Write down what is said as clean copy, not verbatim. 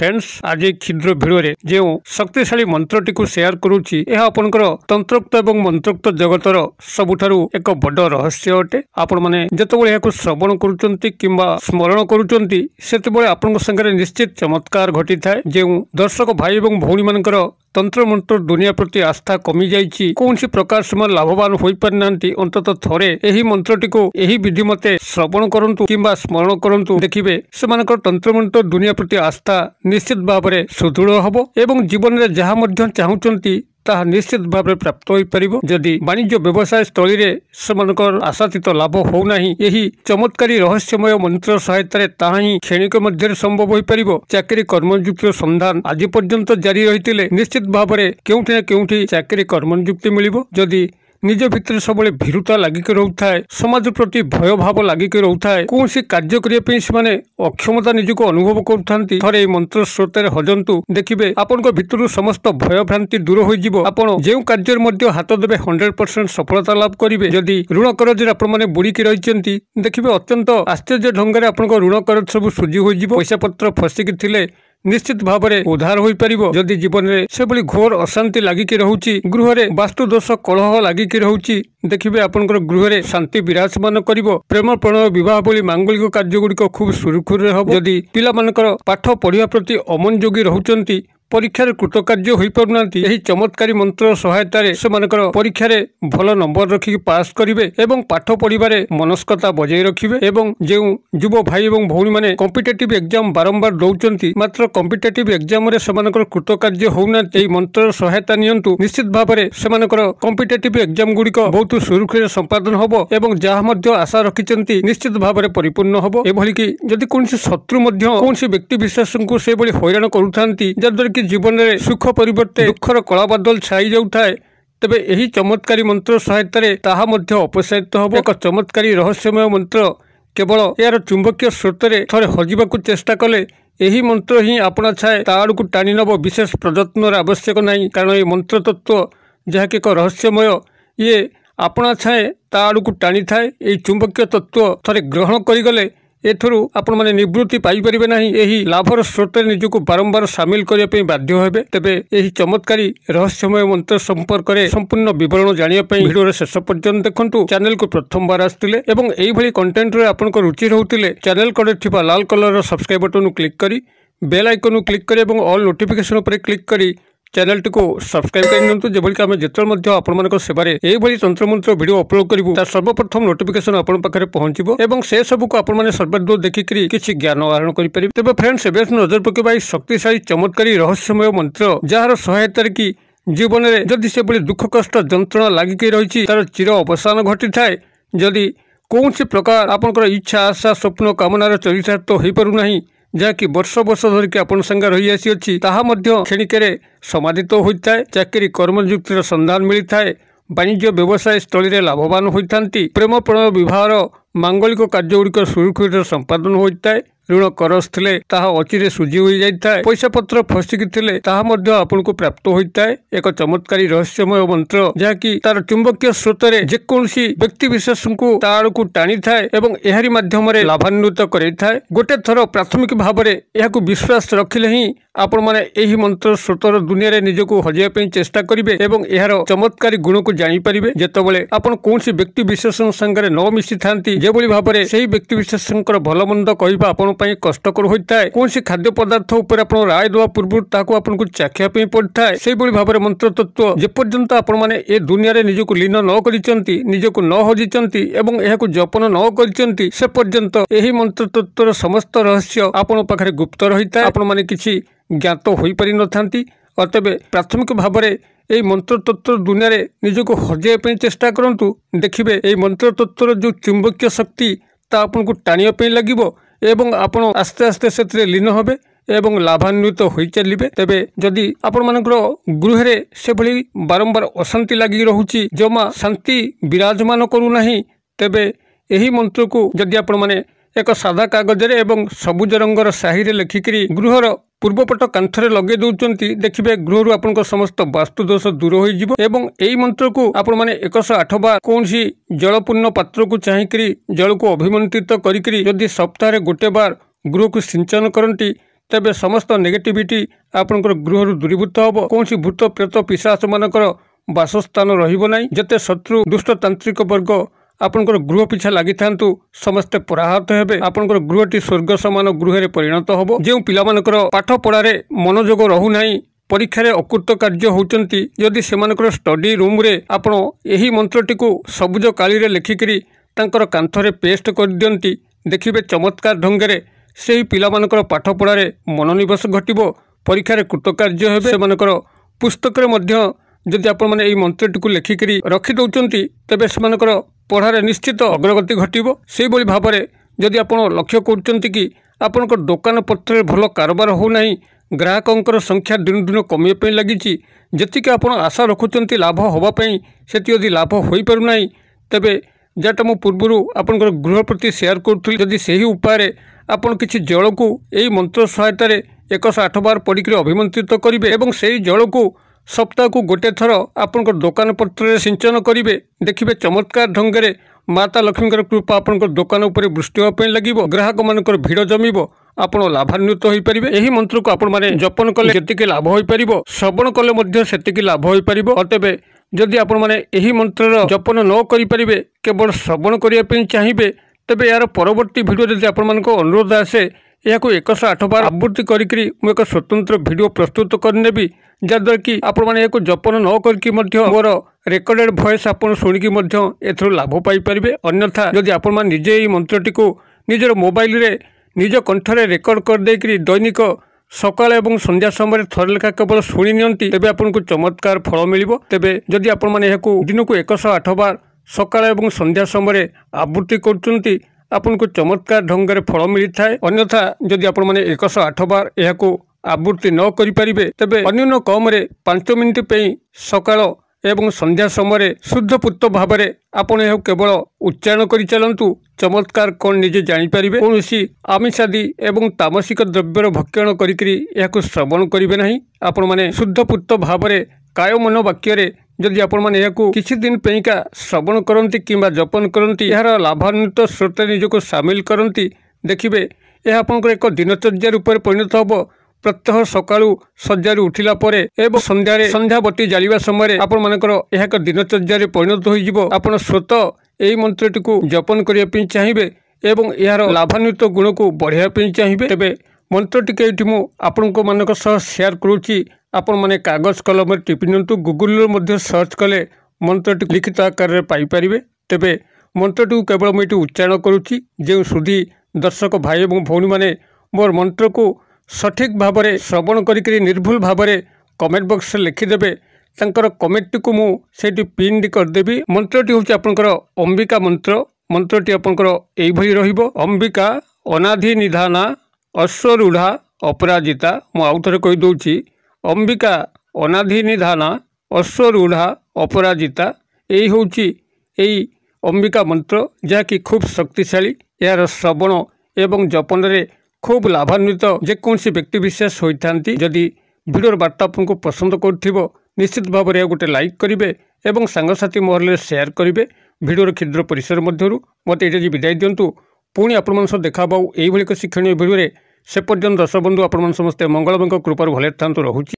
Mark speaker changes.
Speaker 1: Friends आज क्षुद्र video जो शक्तिशाली मंत्रटी को शेयर करुच्ची यह आपनकर तंत्रोक्त एवं मंत्रोक्त जगतर सबुठारु एक बड़ रहस्य अटे। आपण माने जेतेबेले याको श्रवण करूचंती किंबा स्मरण करूचंती सेतेबेले आपनक संगे निश्चित चमत्कार घटी थाए। जो दर्शक भाई एवं भौणी मानकर तंत्र मंत्र दुनिया प्रति आस्था कमी जाइछि कौन प्रकार से लाभवान हो पारि अंतत थरे यही मंत्रटी को यही विधि मते श्रवण करंतु किंबा स्मरण करंतु देखिबे सेमानकर तंत्र मंत्र दुनिया प्रति आस्था निश्चित भाव में सुदृढ़ हबो एवं जीवन में जहाँ मध्य चाहूचंती ताहा निश्चित भाव में प्राप्त हो पारिबो। जदि वाणिज्य व्यवसाय स्थली रे सेमानकर आशातीत लाभ हो नाही यही चमत्कारी रहस्यमय मंत्र सहायता ताहा ही क्षणिक मध्य संभव हो पारिबो। चाकरी कर्मनियुक्तिर संधान आज पर्यंत जारी रहितिले निश्चित भाव में केउठी ना केउठी चाकरी कर्मनियुक्ति मिलिबो। जदि निज भितर सब भीरुता लगिक रोथाए समाज प्रति भय भाव लगिक रोथाए कौन कार्य करने से अक्षमता निजक अनुभव करुँच थे मंत्र स्रोत हजंतु देखिए आपण भितर समस्त भय भ्रांति दूर हो आपण जो कार्य हाथ देवे 100% सफलता लाभ करेंगे। जदि ऋण करज आपने बुड़िकी रही देखिए अत्यंत आश्चर्य ढंग से आपण ऋण करज सब सुझी हो पैसा पत्र फसिकी थिले निश्चित भाव में उद्धार हो पार। जदि जीवन में से घोर अशांति लगिक रोचे गृह में वास्तु दोष कलह लगिक रोचे देखिए आपंकर गृह में शांति विराजमान कर प्रेम प्रणय विवाह भली मांगलिक कार्यगुड़िक खूब सुरुखुर हम। जदि पिला पाठ पढ़ा प्रति अमनोगी रोचंती परीक्षार कृतकार्य हो पारना यही चमत्कारी मंत्र सहायता परीक्षा भल नंबर रखिक पास करेंगे एवं पाठ पढ़ारे मनस्कता बजाय रखिए। जो युव भाई और भौणी मैंने कॉम्पिटिटिव एग्जाम बारंबार दौरान मात्र कॉम्पिटिटिव एग्जाम कृतकार्य होना मंत्र सहायता नियंतु निश्चित भाव में से कॉम्पिटिटिव एग्जाम गुड़िक बहुत सुरुखुरे संपादन हम और जहाँ आशा रखिंट निश्चित भाव में परिपूर्ण हम। एभली कि जदि कौन शत्रु कौन व्यक्ति विशेष को से हैरान करुता जहाद्वारा कि जीवन में सुख परिवर्ते दुखर कला बादल छाई जाए तेबे यही चमत्कारी मंत्र सहायता अपसायित हम। एक चमत्कारी रहस्यमय मंत्र केवल यार चुंबकीय स्रोत थे हजिबा चेष्टा कले यही मंत्र ही आपना छाए ता आड़ को टाणी नब विशेष प्रयत्न आवश्यक नहीं कारण ये मंत्र तत्व जहाँकि एक रहस्यमय ये आपना छाए ता आड़ को टाणी थाए। यही चुंबकीय तत्व थे ग्रहण करगले एथरू आपण माने निवृत्ति पाई परिबे नाही एही लाभर स्रोत निजको बारंबार शामिल करिया पे बाध्य हेबे। तेबे एही चमत्कारी रहस्यमय मंत्र संपर्क रे संपूर्ण विवरण जानिया पे वीडियो रे शेष पर्यंत देखंतु। चैनल को प्रथम बार आस्तिले एवं एही भली कंटेंट रे आपन को रुचि रहउतिले चैनल कड़े थिबा लाल कलर रो सब्सक्राइब बटन क्लिक करी बेल आइकन क्लिक करी एवं ऑल नोटिफिकेशन पर क्लिक करी चैनल टी को सब्सक्राइब कर जेभली आम जिते आपण सेवार यही तंत्र मंत्र वीडियो अपलोड करूँ सर्वप्रथम नोटिफिकेशन आपण पाखे पहुंचो और से सब को आपण सर्वाधिक देखिक किसी ज्ञान आहरण करेंगे। तेज फ्रेंड्स एवं नजर पकड़ा शक्तिशाली चमत्कारी रहस्यमय मंत्र जार सहायता कि जीवन में जदि से दुख कष्ट जंत्रणा लगिक रही तार चिर अवसान घटी थाए। जदि कौन प्रकार आपंकर इच्छा आशा स्वप्न कामनार चरितार्थ हो पारना जहाँकि वर्ष वर्ष धरिकी आपण संगे रही आसी क्षणिके समाधित होता है। चाकरी कर्मनियुक्तिर संधान मिलता है वाणिज्य व्यवसाय स्थली में लाभवान होता प्रेम प्रणय विवाह मांगलिक कार्यगुड़िक सुरुखुरे संपादन होता है। ऋण करज थे अचिरे सुझी हो जाता है पैसा पत्र फसिकी थे आपन को प्राप्त होता है। एक चमत्कारी रहस्यमय मंत्र जहाँकि तार चुंबकीय स्रोत जेकोसी व्यक्ति विशेष को ताड़ को टाणी थाए और एहारी माध्यम लाभान्वित कराए। गोटे थर प्राथमिक भाव में यह विश्वास रखिले ही आपण माने यही मंत्र स्रोतर दुनिया रे निजको हजिया चेष्टा करेंगे और यार चमत्कारी गुण को जानीपारे। जितेबाला आपण कौन व्यक्ति विशेष संगे न मिसी था जो भाव में से व्यक्ति विशेष भल मंद कहवा आपण कष्टकर होता है। कौन खाद्य पदार्थ उपर आप राय देवा पूर्व आपको चाखिया पड़ता है। से भाव में मंत्र तत्व जेपर्यंत आपण माने ए दुनिया रे निजको लीन न करिसंती निजको न हजिचंती एवं एहाकु जपन न करिसंती से पर्यंत यही मंत्र तत्वर समस्त रहस्य आपण पाखरे गुप्त रही था आपण माने किछि ज्ञात हो पारि न थांती। अतएव प्राथमिक भाव में यही मंत्र तत्व दुनिया रे निजको हजिया चेष्टा करंतु देखिबे यही मंत्र तत्वर जो चुंबकीय शक्ति ता आपन को टाणिया पे लागिबो एवं आपण आस्ते आस्ते से लीन हेबे एवं लाभान्वित हो चलिए। तेबे जदि आपण मानकर गृह से भली बारंबार अशांति लगी रहुची जमा शांति विराजमान करूना तेबे यही मंत्र को जदि आपण माने एक सादा कागज एवं सबुज रंगर शाही लेखिकी गृहर पूर्वपट कांथरे लगे दौरान देखिए गृह आपण समस्त वास्तुदोष दूर हो यही मंत्र को आपण मैंने 108 बार कौन जलपूर्ण पात्र को चाहिए जल को अभिमंत्रित करी सप्ताह गोटे बार गृह को सिंचन करती तेबे समस्त नेगेटिविटी आपणकर गृह दूरीभूत हम। कौन भूत प्रेत पिशाच मानकर बासस्थान रहिबो नाही। जते शत्रु दुष्ट तांत्रिक वर्ग आपणकर गृह पिछा लगी थांतु समस्ते पराहत हेबे। आपणकर गृहटी स्वर्ग समान गृह परिणत हम। जो पिलामानकर पाठ पढ़ारे मनोयोग रहू नाही, परीक्षार अकृत कार्य होती, जदि सेमानकर स्टडी रूम रे आपण एही मंत्रटी को सबुज काली रे लिखिकरी तांकर कांथरे पेस्ट कर दियंती, देखिबे चमत्कार ढंगरे सेही पिलामानकर पाठ पढ़ारे मनोनिवेश घटिबो, परीक्षार कृतकार्य हेबे। सेमानकर पुस्तक रे मध्य जदि आपण माने एही मंत्रटी को लिखिकरी रखि दउचंती, तेबे सेमानकर पढ़ारे निश्चित अग्रगति घटिबो। सेही बोली भाबरे जदि आपण लक्ष्य करचंती कि आपणकर दुकान पत्र भल कारोबार हो नाही, ग्राहकंकर संख्या दिन दिन कमिया लगी, जी आप आशा रखुंट लाभ होगापी से यदि लाभ हो पार ना, तेबे जटा मु पूर्वर आपंकर गृह प्रति शेयर करूँ, जदि से ही उपाय आपड़ किसी जल को यही मंत्र सहायतार 108 बार पढ़िक अभिमंत्रित करेंगे और से जल को सप्ताह को गोटे थर आपंकर दुकान पत्र सिंचन करेंगे। देखिए चमत्कार ढंगे माता लक्ष्मी कृपा आपंकर दुकान उपर वृष्टि होगापी लगे, ग्राहक मानकर भीड़ जमीब, आप लाभान्वित हो पारे। यही मंत्र को आपण मैंने जपन कले जी लाभ हो पार, श्रवण कले से लाभ हो पार। तेबे जदि आपण मैंने यही मंत्र जपन न करें, केवल श्रवण करने चाहिए, तेबे यार परवर्ती भिडियो जदि आपण मानक अनुरोध आसे यह 108 बार आवृत्ति करी एक स्वतंत्र भिडियो प्रस्तुत करनेबी, जहाद्वारा कि आपण मैंने एक जपन न करके मोर रेकर्डेड भॉइस आप शुणिकी एथर लाभ पाइपर। अन्यथा जदि आपण मैंने निजे यही मंत्रटी को निजर मोबाइल रे निज कंठरे रेकर्ड कर देकरी दैनिक सकाल एवं संध्या समय थर लेखा केवल शुणी नियंती, तेबे आपको चमत्कार फल मिलिबो। तेबे जदि आपण माने यहाकू दिन को 108 बार सकाल एवं संध्या समय आवृत्ति करचंती, आपको चमत्कार ढंगे फल मिलता है। अन्यथा जदि आपण माने 108 बार यहाकू आवृत्ति न करि परिबे, तेबे अन्य कम 5 मिनिट पे सकाल एवं संध्या समय शुद्ध पूत भाव में आपण यह केवल उच्चारण कर चलतु, चमत्कार कौन निजे जापर। कौन आमिषादी एवं तामसिक द्रव्यर भक्षण कर श्रवण करेंगे ना। आपण मैंने शुद्ध पूत भाव में काय मन वाक्य जदि आपण मैंने यह किसी दिन पेका श्रवण करती कि जपन करती, यार लाभान्वित स्रोत निजक सामिल करती, देखिए यह आपंकर एक दिनचर्या रूप परिणत हम। प्रत्यह सकाळू सज्जार उठिला परे एवं संध्या बत्ती जालिबा समय आपण मानकर यह एक दिनचर्या परिणत हो। आपण स्वत यही मंत्रटी को जपन करने चाहिए एवं यार लाभान्वित गुण को बढ़ाई चाहिए। तेबे मंत्रटी ये आपण मानक शेयर करुच्ची, आपण माने कागज कलम टिपि नियंतु, गूगल सर्च कले मंत्रटी लिखित आकार पाइपर। तेबे मंत्रटी केवल मुझे उच्चारण करुच्ची, जो सुधी दर्शक भाई और भौणी मैंने मोर मंत्र को सठिक भाव में श्रवण करी निर्भुल भाव में कमेंट बॉक्स लिखिदेवे, तांकर कमेंट को मुझे पिन करदेवी। मंत्रटी हूँ आपंकर अंबिका मंत्र। मंत्रटी आपंकर यही रहिबो, अंबिका अनाधि निधाना अश्वरूढ़ा अपराजिता। आउ थे कहीदे, अंबिका अनाधि निधाना अश्वरूढ़ा अपराजिता। यही हूँ यही अंबिका मंत्र, जहाँकि खूब शक्तिशाली। यार श्रवण एवं जपन रे खूब लाभान्वित जेकोसी व्यक्ति विशेष होती। जदि वीडियोर वार्ता आपको पसंद कर निश्चित भाव में गोटे लाइक करेंगे और सांगसाथी महल शेयर करेंगे। वीडियोर क्षुद्र परिसर मध्य मत ये विदाय दिंतु, पुणी आपण देखा यही एक शिक्षणीय भिडियो। से पर्यंत दर्शक बंधु आपण समस्ते मंगलमय कृपार भले था रहुची।